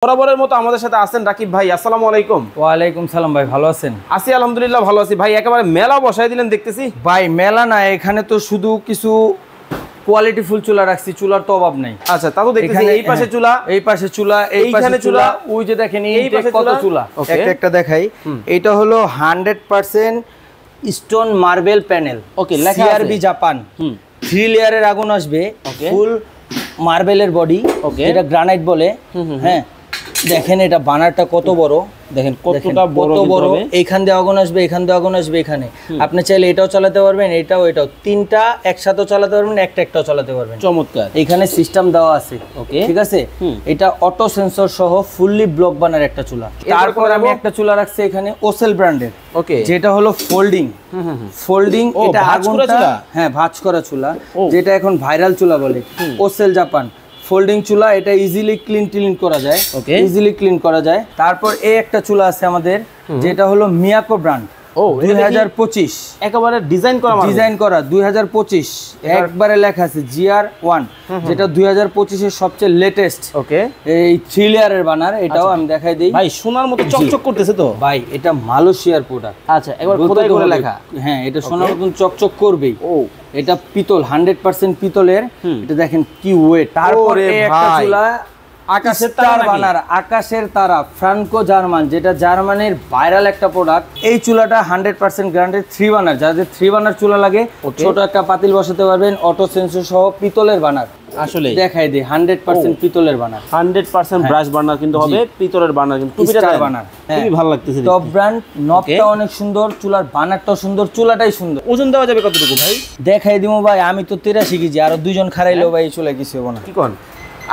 বরাবরের মতো আমাদের সাথে আছেন রাকিব ভাই। আসসালামু আলাইকুম। ওয়ালাইকুম সালাম ভাই, ভালো আছেন? আছি আলহামদুলিল্লাহ, ভালো আছি ভাই। একেবারে মেলা বসাই দিলেন দেখতেছি ভাই। মেলা না, এখানে তো শুধু কিছু কোয়ালিটি ফুল চুলা রাখছি, চুলার তো অভাব নাই। আচ্ছা, তা তো দেখতেছি এই পাশে চুলা, এই পাশে চুলা, এইখানে চুলা, ওই যে দেখেন এই পাশে কত চুলা। একটা একটা দেখাই। এটা হলো 100% স্টোন মার্বেল প্যানেল। ওকে, লেখা আছে সিআরবি জাপান। 3 লেয়ারের আগুন আসবে, ফুল মার্বেলের বডি, এটা গ্রানাইট বলে। হ্যাঁ, দেখেন এটা বানারটা কত বড়, দেখেন কতটা বড়। এইখান দিয়ে আগুন আসবে, এখান দিয়ে আগুন আসবে, এখানে আপনি চাইলে এটাও চালাতে পারবেন, এটাও এটাও, তিনটা একসাথে চালাতে পারবেন, একটাও চালাতে পারবেন। চমৎকার। এখানে সিস্টেম দেওয়া আছে, ঠিক আছে। এটা অটো সেন্সর সহ ফুললি ব্লক বানার একটা চুলা। তারপর আমি একটা চুলা রাখছি এখানে ওসেল ব্র্যান্ডের, ওকে, যেটা হলো ফোল্ডিং। এটা আগুনটা, হ্যাঁ, ভাঁজ করা চুলা, যেটা এখন ভাইরাল চুলা বলে, ওসেল জাপান ফোল্ডিং চুলা। এটা ইজিলি ক্লিন করা যায়, ইজিলি ক্লিন করা যায়। তারপর এই একটা চুলা আছে আমাদের, যেটা হলো মিয়াকো ব্র্যান্ড। 2025 একেবারে ডিজাইন করা 2025, একবারে লেখা আছে GR1, যেটা 2025 এর সবচেয়ে লেটেস্ট। ওকে, এই 3 লেয়ারের বানার। এটাও আমি দেখাই দেই ভাই, সোনার মতো চকচক করতেছে তো ভাই। এটা মালয়েশিয়ার প্রোডাক্ট। আচ্ছা, একবার খোদাই করে লেখা। হ্যাঁ, এটা সোনার মতন চকচক করবেই। এটা পিতল, 100% পিতলের। এটা দেখেন কি ওয়েট। তারপরে একটা চুলা আকাশের তারা বানার, আকাশের তারা, ফ্রান্কো জার্মান, যেটা জার্মানির ভাইরাল একটা প্রোডাক্ট। এই চুলাটা 100% গ্যারান্টি 3 বানার। যাদের 3 বানার চুলা লাগে, ছোট একটা পাতিল বসাতে পারবেন, অটো সেন্সর সহ পিতলের বানার। আসলে দেখাই দেই, 100% পিতলের বানার, 100% ব্রাশ বার্নার কিন্তু হবে, পিতলের বার্নার কিন্তু টুপিটা বানার। খুবই ভালো লাগতেছে। টপ ব্র্যান্ড, নবটা অনেক সুন্দর, চুলার বানারটাও সুন্দর, চুলাটাই সুন্দর। ওজন দেওয়া যাবে কতটুকু ভাই? দেখাই দিমু ভাই, আমি তো 83 কেজি, আরো 2 জন খারাইলেও ভাই এই চুলা কিছু হবে না। কি কোন?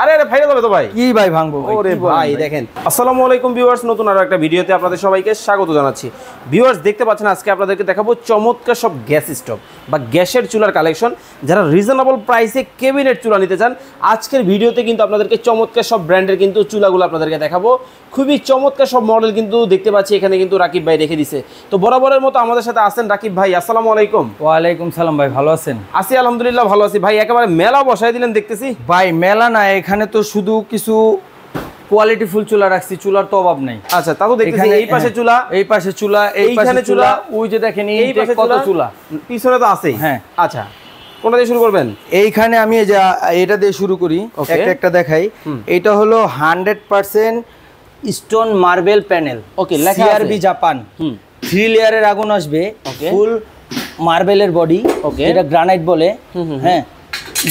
আরে ভাইরা যাবে তো ভাই। কি ভাই ভাঙবো? ওরে ভাই দেখেন। আসসালামু আলাইকুম ভিউয়ার্স, নতুন আরো একটা ভিডিওতে আপনাদের সবাইকে স্বাগত জানাচ্ছি। ভিউয়ার্স, দেখতে পাচ্ছেন আজকে আপনাদেরকে দেখাবো চমৎকার সব গ্যাস স্টোভ বা গ্যাসের চুলার কালেকশন। যারা রিজনেবল প্রাইসে কেবিনেট চুলা নিতে চান, আজকের ভিডিওতে কিন্তু আপনাদেরকে চমৎকার সব ব্র্যান্ডের কিন্তু চুলাগুলো আপনাদেরকে দেখাবো। খুবই চমৎকার সব মডেল কিন্তু দেখতে পাচ্ছি এখানে কিন্তু রাকিব ভাই রেখে দিছে। তো বরাবরের মতো আমাদের সাথে আছেন রাকিব ভাই। আসসালামু আলাইকুম। ওয়ালাইকুম সালাম ভাই, ভালো আছেন? আছি আলহামদুলিল্লাহ, ভালো আছি ভাই। একেবারে মেলা বসাই দিলেন দেখতেছি ভাই। মেলা না, এখানে তো শুধু কিছু কোয়ালিটি ফুল চুলা রাখছি, চুলার তো অভাব নাই। আচ্ছা, তা তো দেখতেছি এই পাশে চুলা, এই পাশে চুলা, এইখানে চুলা, ওই যে দেখেন এই পাশে কত চুলা, পিছনে তো আছেই। হ্যাঁ, আচ্ছা, কোনটা দিয়ে শুরু করবেন? এইখানে আমি এটা দিয়ে শুরু করি, একটা দেখাই। এটা হলো 100% স্টোন মার্বেল প্যানেল। ওকে, লেখা আছে সিআরবি জাপান। 3 লেয়ারের আগুন আসবে, ফুল মার্বেলের বডি, এটা গ্রানাইট বলে। হ্যাঁ,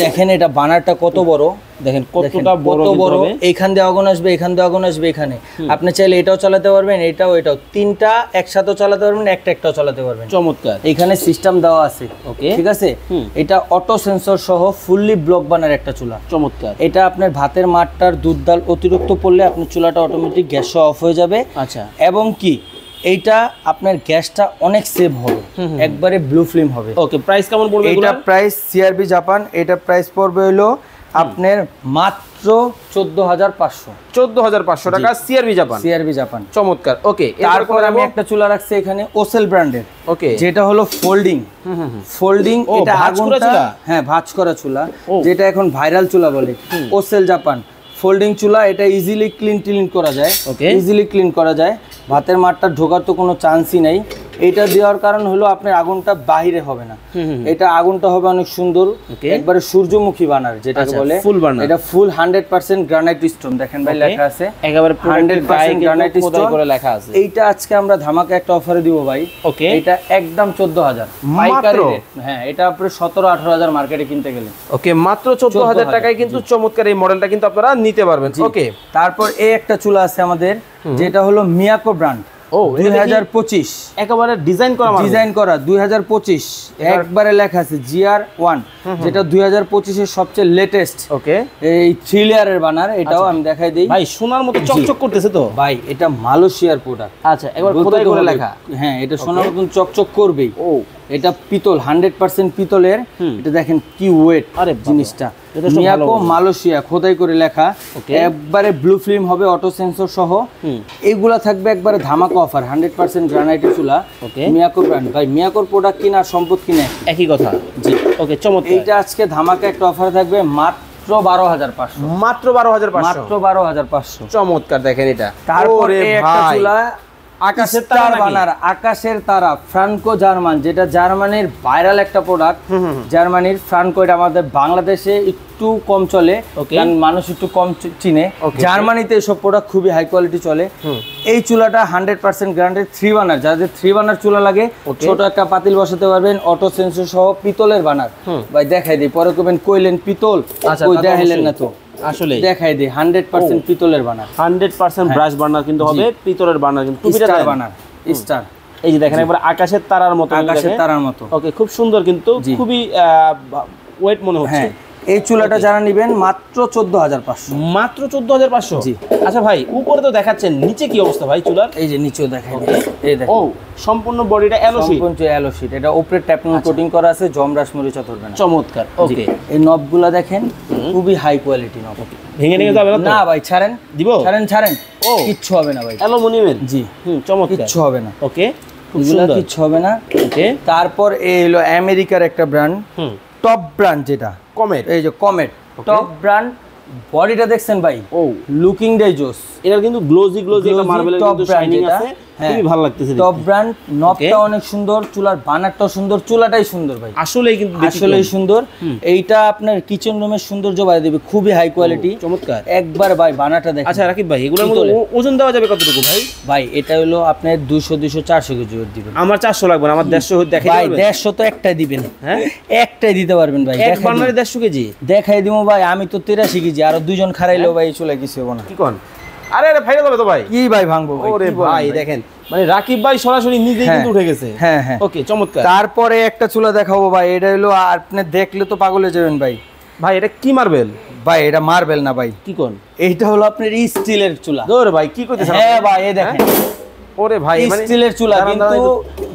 দেখেন এটা বানারটা কত বড়, দেখেন কতটা বড়। এইখান দিয়ে আগুন আসবে, এখান দিয়ে আগুন আসবে, এখানে আপনি চাইলে এটাও চালাতে পারবেন, এটাও এটাও, তিনটা একসাথে চালাতে পারবেন, একটাও চালাতে পারবেন। চমৎকার। এখানে সিস্টেম দেওয়া আছে, ঠিক আছে। এটা অটো সেন্সর সহ ফুললি ব্লক বানার একটা চুলা। চমৎকার। এটা আপনার ভাতের মাঠটার দুধ ডাল অতিরিক্ত পড়লে আপনার চুলাটা অটোমেটিক গ্যাস অফ হয়ে যাবে। আচ্ছা, এবং কি এইটা আপনার গ্যাসটা অনেক সেভ হবে, একবারে ব্লু ফ্লেম হবে। ওকে, প্রাইস কেমন পড়বে? এটা প্রাইস সিআরবি জাপান, এটা প্রাইস পড়বে হলো আপনার মাত্র 14,500 টাকা। CRB Japan. চমৎকার। ওকে, তারপর আমি একটা চুলা রাখছি এখানে ওসেল ব্র্যান্ডের, ওকে, যেটা হলো ফোল্ডিং। এটা আগুনটা, হ্যাঁ, ভাঁজ করা চুলা, যেটা এখন ভাইরাল চুলা বলে, ওসেল জাপান ফোল্ডিং চুলা। এটা ইজিলি ক্লিন করা যায়, ইজিলি ক্লিন করা যায়। ভাতের মাঠটা ঢোকার তো কোনো চান্সই নাই। এটা দেওয়ার কারণ হলো আপনার আগুনটা বাহিরে হবে না, এটা আগুনটা হবে অনেক সুন্দর, একবারে সূর্যমুখী বানার, যেটাকে বলে ফুল বানার। এটা ফুল 100% গ্রানাইট স্টোন, দেখেন ভাই লেখা আছে একেবারে 100% গ্রানাইট স্টোন করে লেখা আছে। এইটা আজকে আমরা ধামাকা একটা অফারে দিব ভাই। ওকে, এটা একদম 14,000 পাইকারি রেট। হ্যাঁ, এটা আপনি 17-18,000 মার্কেটে কিনতে গেলে। ওকে, মাত্র 14,000 টাকায় কিন্তু চমৎকার এই মডেলটা কিন্তু আপনারা নিতে পারবেন। ওকে, তারপর এই একটা চুলা আছে আমাদের, যেটা হলো মিয়াকো ব্র্যান্ড। 2025 একেবারে ডিজাইন করা 2025, একবারে লেখা আছে GR1, যেটা 2025 এর সবচেয়ে লেটেস্ট। ওকে, এই 3 লেয়ারের বানার। এটাও আমি দেখাই দেই ভাই, সোনার মতো চকচক করতেছে তো ভাই। এটা মালয়েশিয়ার প্রোডাক্ট। আচ্ছা, একবার খোদাই করে লেখা। হ্যাঁ, এটা সোনার মতন চকচক করবেই। এটা পিতল, 100% পিতলের। এটা দেখেন কি ওয়েট জিনিসটা। মিয়াকো মালয়েশিয়া খোদাই করে লেখা, একবারে ব্লু ফিল্ম হবে, অটো সেন্সর সহ। এইগুলা থাকবে একবারে ধামাকা অফার, 100% গ্রানাইটের চুলা, মিয়াকো ব্র্যান্ড। ভাই, মিয়াকোর প্রোডাক্ট কিনা আর সম্পদ কিনা একই কথা। জি, ওকে, চমৎকার। এইটা আজকে ধামাকা একটা অফার থাকবে মাত্র মাত্র 12,500, মাত্র 12,500, মাত্র 12,500। চমৎকার দেখেন এটা। তারপরে একটা চুলা আকাশের স্টার বানার, আকাশের তারা, ফ্রান্কো জার্মান, যেটা জার্মানির ভাইরাল একটা প্রোডাক্ট। জার্মানির ফ্রান্কো, এটা আমাদের বাংলাদেশে একটু কম চলে, কারণ মানুষ একটু কম চিনে। জার্মানিতে এসব প্রোডাক্ট খুবই হাই কোয়ালিটি চলে। এই চুলাটা 100% গ্যারান্টেড 3 বার্নার। যাদের 3 বার্নার চুলা লাগে, ছোট একটা পাতিল বসাতে পারবেন, অটো সেন্সর সহ, পিতলের বার্নার। ভাই দেখাই দিই, পরে কবেন কইলেন পিতল, কই দেখাইলেন না তো। আসলে দেখাই দিই, 100% পিতলের বার্নার, 100% ব্রাশ বার্নার কিন্তু হবে, পিতলের বার্নার কিন্তু স্টার বার্নার, স্টার। এই যে দেখেন একবার আকাশের তারার মতো, আকাশের তারার মতো। ওকে, খুব সুন্দর কিন্তু খুবই ওয়েট মনে হচ্ছে। এই চুলাটা যারা নেবেন মাত্র 14,500, মাত্র 14,500। জি। আচ্ছা ভাই, উপরে তো দেখাচ্ছেন, নিচে কি অবস্থা ভাই চুলার? এই যে নিচেও দেখাই, এই দেখেন। ও, সম্পূর্ণ বডিটা অ্যালো শীট, সম্পূর্ণ অ্যালো শীট। এটা উপরে ট্যাপন কোটিং করা আছে, জমরাস মরিচা ধরবে না। চমৎকার। ওকে, এই নবগুলা দেখেন, খুবই হাই কোয়ালিটি নব। ভেঙে নিয়ে যাবে না তো? না ভাই, ছাড়েন, দিব, ছাড়েন। ও, কিচ্ছু হবে না ভাই, অ্যালুমিনিয়ামের। জি, চমৎকার, কিচ্ছু হবে না। ওকে, এগুলা কিচ্ছু হবে না। ওকে, তারপর এই হলো আমেরিকার একটা ব্র্যান্ড, টপ ব্র্যান্ড, যেটা কমেট। এই যে কমেট টপ ব্র্যান্ড, বডিটা দেখছেন ভাই? ও, লুকিং ডাই জোস। এটা কিন্তু গ্লোজি একটা মার্বেলের কিন্তু শাইনিং আছে, খুবই ভালো লাগতেছে। টপ ব্র্যান্ড, নবটা অনেক সুন্দর, চুলার বানারটাও সুন্দর, চুলাটাই সুন্দর ভাই, আসলেই কিন্তু আসলেই সুন্দর। এইটা আপনার কিচেন রুমের সৌন্দর্য বাড়িয়ে দেবে, খুবই হাই কোয়ালিটি। চমৎকার একবার ভাই বানাটা দেখেন। আচ্ছা রাকিব ভাই, এগুলোর মধ্যে ওজন দেওয়া যাবে কতটুকু ভাই? ভাই এটা হলো আপনার 200, 400 কেজি ওয়েট দিবেন। আমার 400 লাগবে না, আমার 150 দেখাই ভাই 150 তো একটাই দিবেন। হ্যাঁ, একটাই দিতে পারবেন ভাই, এক বার্নারে 150 কেজি দেখাই দিমু ভাই। আমি তো 83 কেজি, আর দুইজন খারাইলেও ভাই চলে কিছু হবে না। কি কোন? আরে ভাইরা যাবে তো ভাই, কি ভাই ভাঙবো ভাই? ওরে ভাই দেখেন, মানে রাকিব ভাই সরাসরি নিজেই কিন্তু উঠে গেছে। হ্যাঁ হ্যাঁ, ওকে, চমৎকার। তারপরে একটা চুলা দেখাবো ভাই, এটা হলো আপনি দেখলে তো পাগল হয়ে যাবেন ভাই। ভাই এটা কি মার্বেল? ভাই এটা মার্বেল না ভাই। কি কোন? এইটা হলো আপনার স্টিলের চুলা। ওরে ভাই কি কইতেছেন? হ্যাঁ ভাই, এই দেখেন, ওরে ভাই মানে স্টিলের চুলা, কিন্তু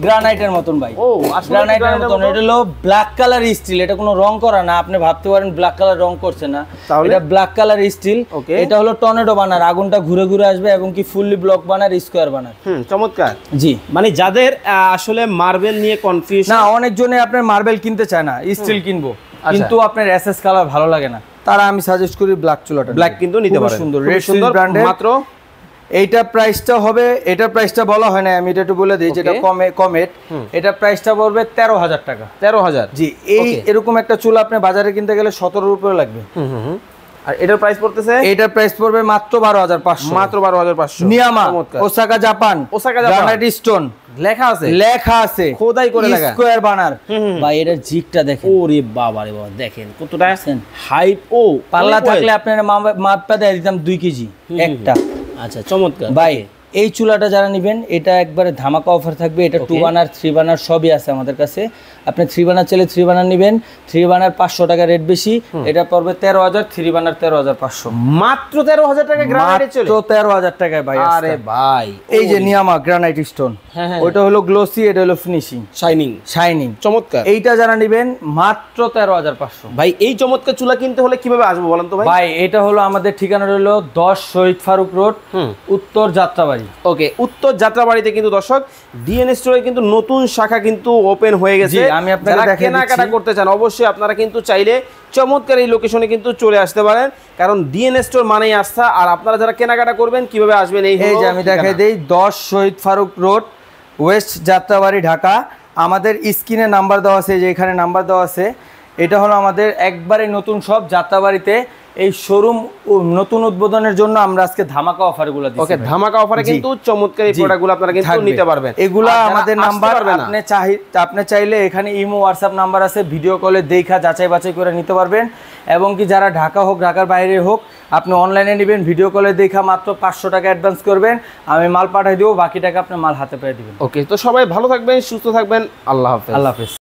গ্রানাইটের মতন ভাই। ও, গ্রানাইটের মতন। এটা হলো ব্ল্যাক কালার স্টিল, এটা কোনো রং করা না। আপনি ভাবতে পারেন ব্ল্যাক কালার রং করছে না, এটা ব্ল্যাক কালার স্টিল। এটা হলো টর্নেডো বানার, আগুনটা ঘুরে ঘুরে আসবে, এবং কি ফুললি ব্লক বানার, স্কয়ার বানার। চমৎকার। জি, মানে যাদের আসলে মার্বেল নিয়ে কনফিউশন, না অনেক জনে আপনার মার্বেল কিনতে চায় না, স্টিল কিনবো, কিন্তু আপনার এসএস কালার ভালো লাগে না, তারা আমি সাজেস্ট করি ব্ল্যাক চুলাটা। ব্ল্যাক কিন্তু নিতে পারেন, সুন্দর রেড সুন্দর ব্র্যান্ডের। মাত্র এইটা প্রাইসটা হবে, এটা প্রাইসটা বলা হয় না, আমি এটা একটু বলে দিই, যেটা কমেট, এটা প্রাইসটা পড়বে 13,000 টাকা। 13,000? জি। এই এরকম একটা চুলা আপনি বাজারে কিনতে গেলে 17 উপরে লাগবে। আর এটার প্রাইস পড়তেছে, এটার প্রাইস পড়বে মাত্র 12,500। মাত্র 12,500। নিয়ামা, ওসাকা জাপান, গ্রানাইট স্টোন লেখা আছে, লেখা আছে, খোদাই করে লেখা, স্কয়ার বানার। ভাই এটার জিগটা দেখেন, ওরে বাবা রে বাবা, দেখেন কতটা হাইট। ও, পাল্লা থাকলে আপনার মাপটা দিয়ে দিতাম 2 কেজি একটা। আচ্ছা, চমৎকার ভাই। এই চুলাটা যারা নেবেন, এটা একবারে ধামাকা অফার থাকবে। এটা 2 বার্নার 3 বার্নার সবই আছে আমাদের কাছে। আপনি 3 বার্নার চাইলে 3 বার্নার নেবেন, 3 বার্নার 500 টাকা রেট বেশি, এটা পড়বে 13,000, 3 বার্নার 13,500। মাত্র 13,000 টাকা গ্রানাইটে চলে, তো 13,000 টাকায় ভাই। আরে ভাই, এই যে নিয়ামা গ্রানাইট স্টোন, ওটা হলো গ্লোসি, এটা হলো ফিনিশিং, শাইনিং। চমৎকার। এইটা যারা নেবেন মাত্র 13,500। ভাই এই চমৎকার চুলা কিনতে হলে কিভাবে আসবো বলেন তো ভাই? ভাই এটা হলো আমাদের ঠিকানা হলো 10 শহীদ ফারুক রোড, উত্তর যাত্রাবাড়ি। ওকে, উত্তর যাত্রাবাড়িতে কিন্তু দর্শক ডিএন স্টোরে কিন্তু নতুন শাখা কিন্তু ওপেন হয়ে গেছে। আমি আপনাকে দেখাই কেনাকাটা করতে চান, অবশ্যই আপনারা কিন্তু চাইলে চমৎকার এই লোকেশনে কিন্তু চলে আসতে পারেন, কারণ ডিএন স্টোর মানেই আস্থা। আর আপনারা যারা কেনাকাটা করবেন কিভাবে আসবেন, এই যে আমি দেখাই দেই, 10 শহীদ ফারুক রোড, ওয়েস্ট যাত্রাবাড়ি, ঢাকা। আমাদের স্ক্রিনে নাম্বার দেওয়া আছে, যে এখানে নাম্বার দেওয়া আছে। এটা হলো আমাদের একবারে নতুন সব যাত্রাবাড়িতে। এই শোরুম নতুন উদ্বোধনের জন্য আমরা আজকে ধামাকা অফারগুলো দিচ্ছি। ওকে, ধামাকা অফারে কিন্তু চমৎকার এই প্রোডাক্টগুলো আপনারা কিন্তু নিতে পারবেন। এগুলা আমাদের নাম্বার, আপনি চাইলে এখানে ইমো হোয়াটসঅ্যাপ নাম্বার আছে, ভিডিও কলে দেখা যাচাই বাছাই করে নিতে পারবেন। এবং কি যারা ঢাকা হোক, ঢাকার বাইরে হোক, আপনি অনলাইনে নেবেন, ভিডিও কলে দেখা মাত্র 500 টাকা অ্যাডভান্স করবেন, আমি মাল পাঠিয়ে দেবো, বাকি টাকা আপনি মাল হাতে পেয়ে দিবেন। ওকে, তো সবাই ভালো থাকবেন, সুস্থ থাকবেন, আল্লাহ হাফেজ। আল্লাহ হাফেজ।